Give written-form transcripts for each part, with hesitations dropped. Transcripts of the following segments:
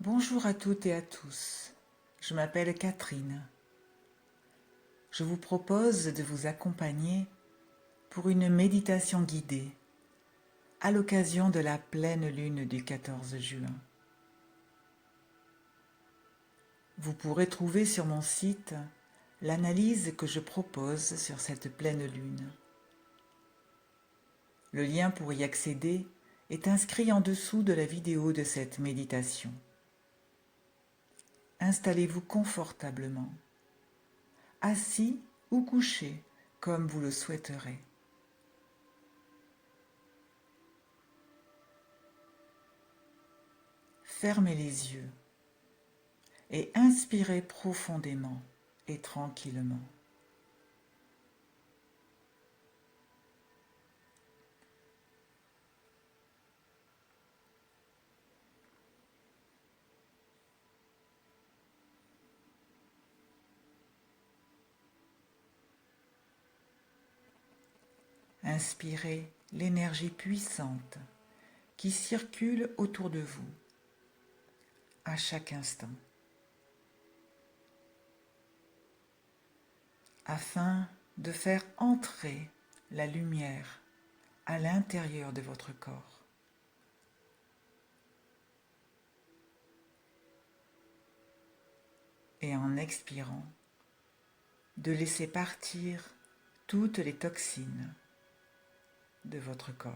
Bonjour à toutes et à tous, je m'appelle Catherine. Je vous propose de vous accompagner pour une méditation guidée à l'occasion de la pleine lune du 14 juin. Vous pourrez trouver sur mon site l'analyse que je propose sur cette pleine lune. Le lien pour y accéder est inscrit en dessous de la vidéo de cette méditation. Installez-vous confortablement, assis ou couché comme vous le souhaiterez. Fermez les yeux et inspirez profondément et tranquillement. Inspirez l'énergie puissante qui circule autour de vous à chaque instant, afin de faire entrer la lumière à l'intérieur de votre corps. Et en expirant, de laisser partir toutes les toxines de votre corps.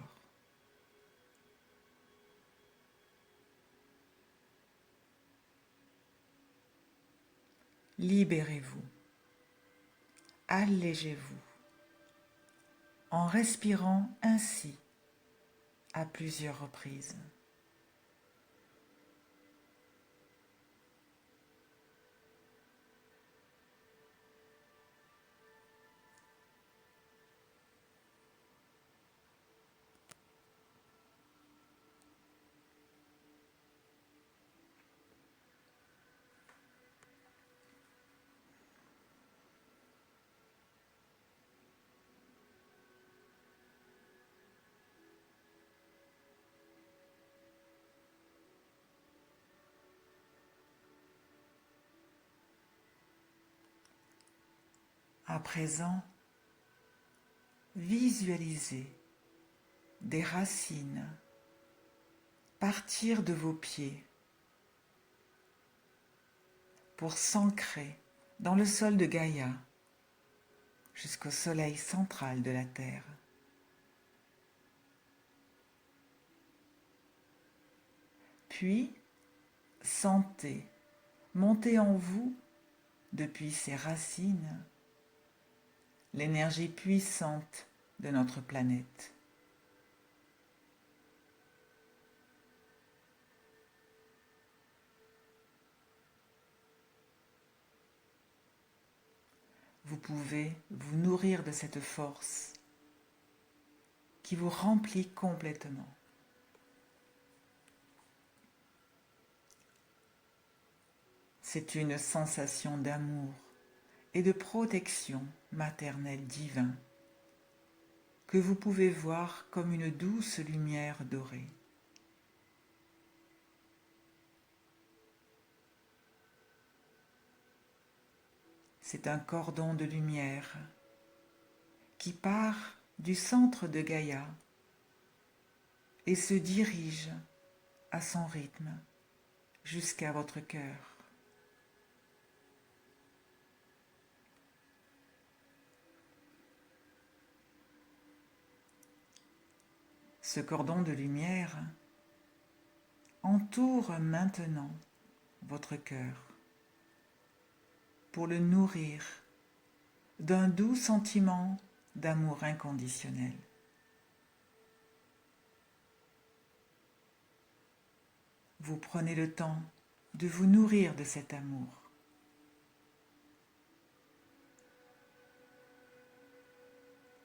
Libérez-vous, allégez-vous, en respirant ainsi à plusieurs reprises. À présent, visualisez des racines partir de vos pieds pour s'ancrer dans le sol de Gaïa jusqu'au soleil central de la Terre. Puis, sentez monter en vous, depuis ces racines, l'énergie puissante de notre planète. Vous pouvez vous nourrir de cette force qui vous remplit complètement. C'est une sensation d'amour et de protection maternelle divin que vous pouvez voir comme une douce lumière dorée. C'est un cordon de lumière qui part du centre de Gaïa et se dirige à son rythme jusqu'à votre cœur. Ce cordon de lumière entoure maintenant votre cœur pour le nourrir d'un doux sentiment d'amour inconditionnel. Vous prenez le temps de vous nourrir de cet amour.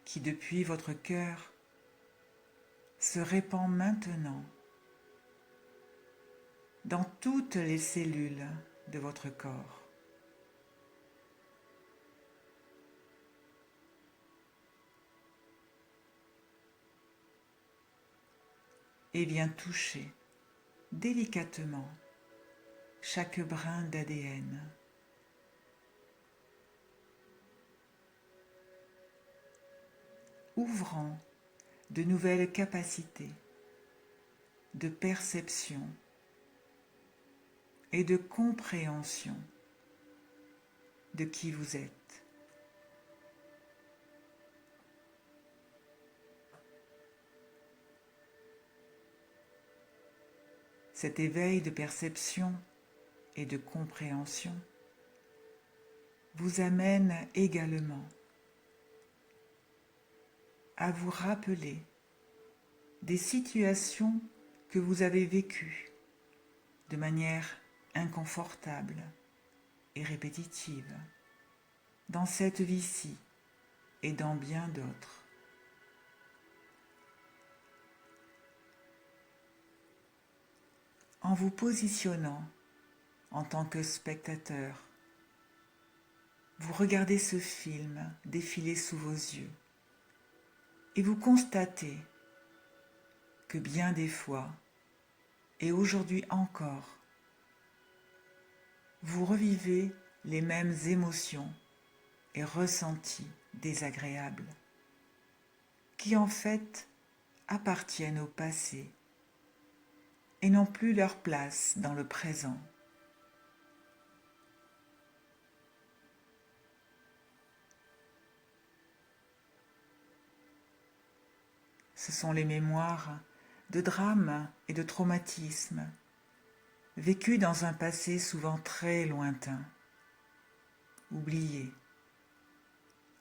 Qui depuis votre cœur se répand maintenant dans toutes les cellules de votre corps. Et vient toucher délicatement chaque brin d'ADN. Ouvrant de nouvelles capacités de perception et de compréhension de qui vous êtes. Cet éveil de perception et de compréhension vous amène également à vous rappeler des situations que vous avez vécues de manière inconfortable et répétitive dans cette vie-ci et dans bien d'autres. En vous positionnant en tant que spectateur, vous regardez ce film défiler sous vos yeux et vous constatez que bien des fois, et aujourd'hui encore, vous revivez les mêmes émotions et ressentis désagréables qui en fait appartiennent au passé et n'ont plus leur place dans le présent. Ce sont les mémoires de drames et de traumatismes vécus dans un passé souvent très lointain, oublié,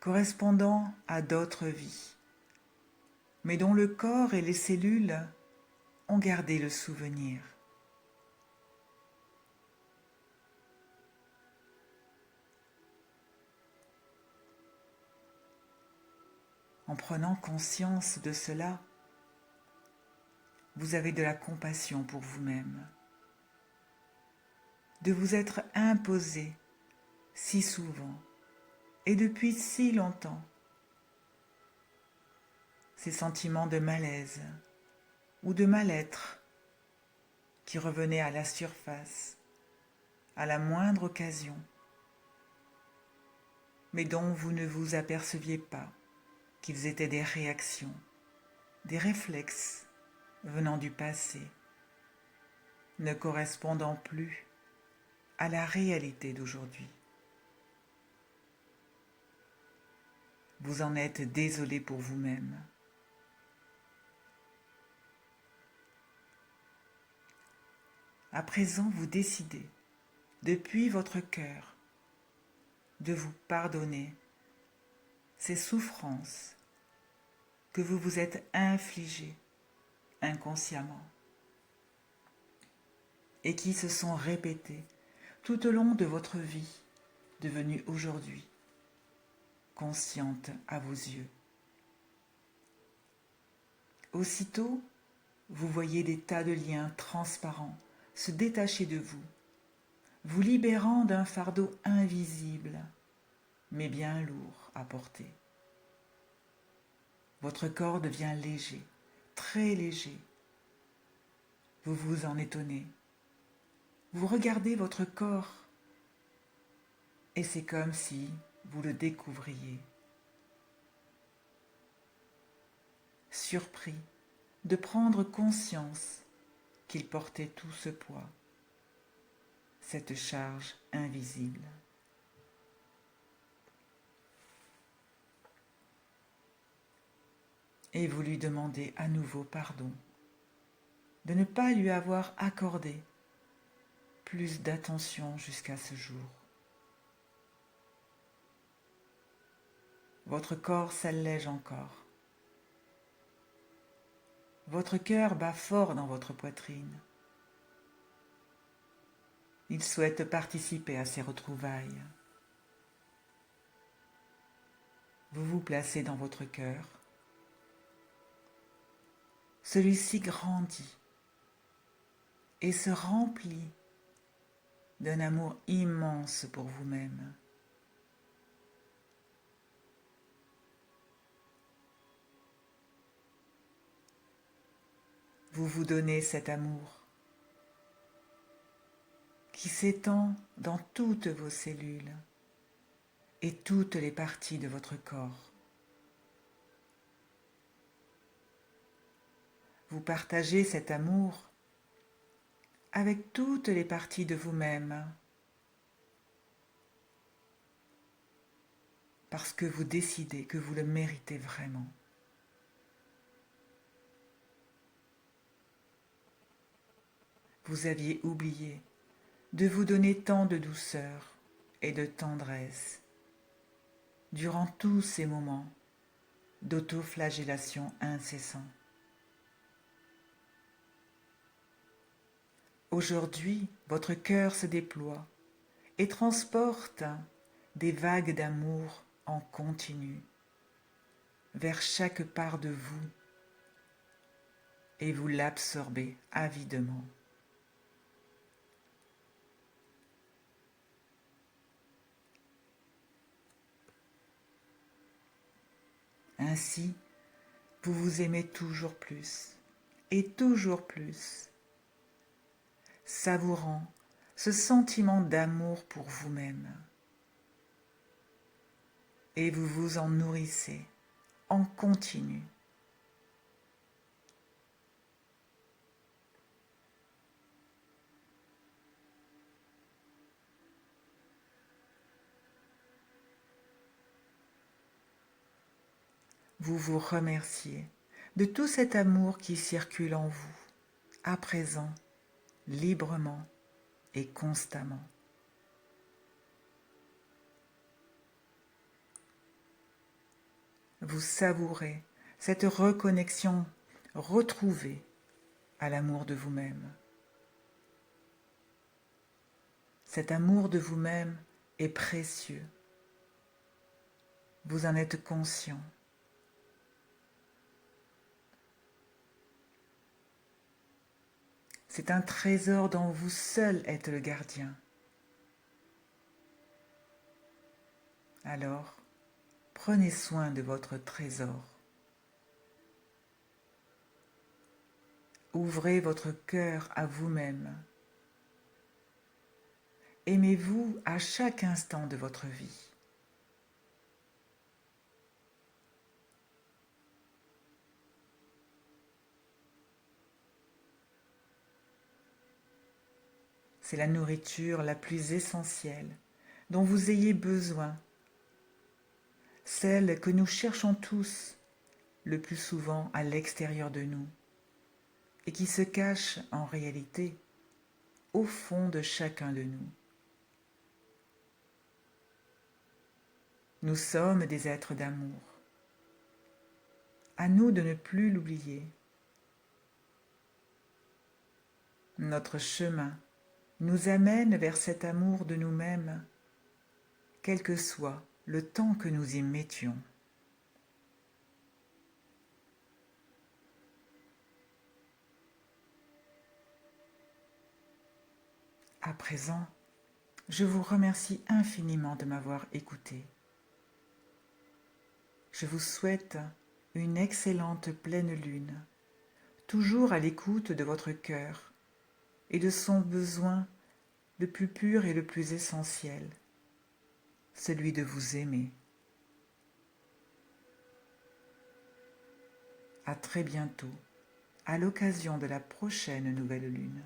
correspondant à d'autres vies, mais dont le corps et les cellules ont gardé le souvenir. En prenant conscience de cela, vous avez de la compassion pour vous-même, de vous être imposé si souvent et depuis si longtemps ces sentiments de malaise ou de mal-être qui revenaient à la surface à la moindre occasion, mais dont vous ne vous aperceviez pas qu'ils étaient des réactions, des réflexes venant du passé, ne correspondant plus à la réalité d'aujourd'hui. Vous en êtes désolé pour vous-même. À présent, vous décidez, depuis votre cœur, de vous pardonner ces souffrances que vous vous êtes infligées inconsciemment et qui se sont répétées tout au long de votre vie, devenue aujourd'hui consciente à vos yeux. Aussitôt, vous voyez des tas de liens transparents se détacher de vous, vous libérant d'un fardeau invisible, mais bien lourd à porter. Votre corps devient léger, très léger. Vous vous en étonnez. Vous regardez votre corps et c'est comme si vous le découvriez. Surpris de prendre conscience qu'il portait tout ce poids, cette charge invisible. Et vous lui demandez à nouveau pardon de ne pas lui avoir accordé plus d'attention jusqu'à ce jour. Votre corps s'allège encore. Votre cœur bat fort dans votre poitrine. Il souhaite participer à ces retrouvailles. Vous vous placez dans votre cœur. Celui-ci grandit et se remplit d'un amour immense pour vous-même. Vous vous donnez cet amour qui s'étend dans toutes vos cellules et toutes les parties de votre corps. Vous partagez cet amour avec toutes les parties de vous-même parce que vous décidez que vous le méritez vraiment. Vous aviez oublié de vous donner tant de douceur et de tendresse durant tous ces moments d'autoflagellation incessant. Aujourd'hui, votre cœur se déploie et transporte des vagues d'amour en continu vers chaque part de vous et vous l'absorbez avidement. Ainsi, vous vous aimez toujours plus et toujours plus, savourant ce sentiment d'amour pour vous-même. Et vous vous en nourrissez en continu. Vous vous remerciez de tout cet amour qui circule en vous, à présent, librement et constamment. Vous savourez cette reconnexion retrouvée à l'amour de vous-même. Cet amour de vous-même est précieux. Vous en êtes conscient. C'est un trésor dont vous seul êtes le gardien. Alors, prenez soin de votre trésor. Ouvrez votre cœur à vous-même. Aimez-vous à chaque instant de votre vie. C'est la nourriture la plus essentielle dont vous ayez besoin, celle que nous cherchons tous le plus souvent à l'extérieur de nous et qui se cache en réalité au fond de chacun de nous. Nous sommes des êtres d'amour. À nous de ne plus l'oublier. Notre chemin nous amène vers cet amour de nous-mêmes, quel que soit le temps que nous y mettions. À présent, je vous remercie infiniment de m'avoir écouté. Je vous souhaite une excellente pleine lune, toujours à l'écoute de votre cœur et de son besoin le plus pur et le plus essentiel, celui de vous aimer. À très bientôt, à l'occasion de la prochaine nouvelle lune.